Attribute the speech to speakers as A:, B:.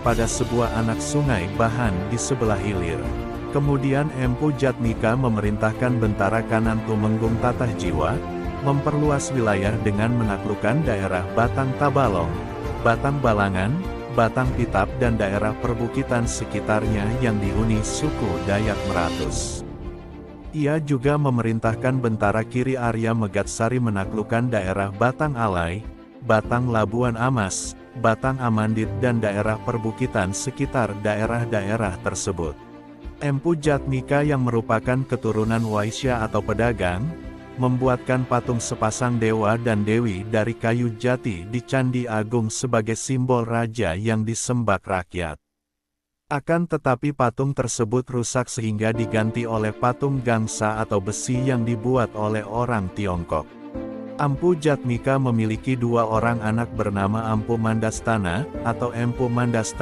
A: pada sebuah anak sungai Bahan di sebelah hilir. Kemudian Empu Jatmika memerintahkan bentara kanan Tumenggung Tatah Jiwa, memperluas wilayah dengan menaklukkan daerah Batang Tabalong, Batang Balangan, Batang Pitap dan daerah perbukitan sekitarnya yang dihuni suku Dayak Meratus. Ia juga memerintahkan bentara kiri Arya Megatsari menaklukkan daerah Batang Alai, Batang Labuan Amas, Batang Amandit dan daerah perbukitan sekitar daerah-daerah tersebut. Empu Jatmika yang merupakan keturunan Waisya atau pedagang, membuatkan patung sepasang dewa dan dewi dari kayu jati di Candi Agung sebagai simbol raja yang disembah rakyat. Akan tetapi patung tersebut rusak sehingga diganti oleh patung gangsa atau besi yang dibuat oleh orang Tiongkok. Empu Jatmika memiliki dua orang anak bernama Empu Mandastana atau Empu Mandastana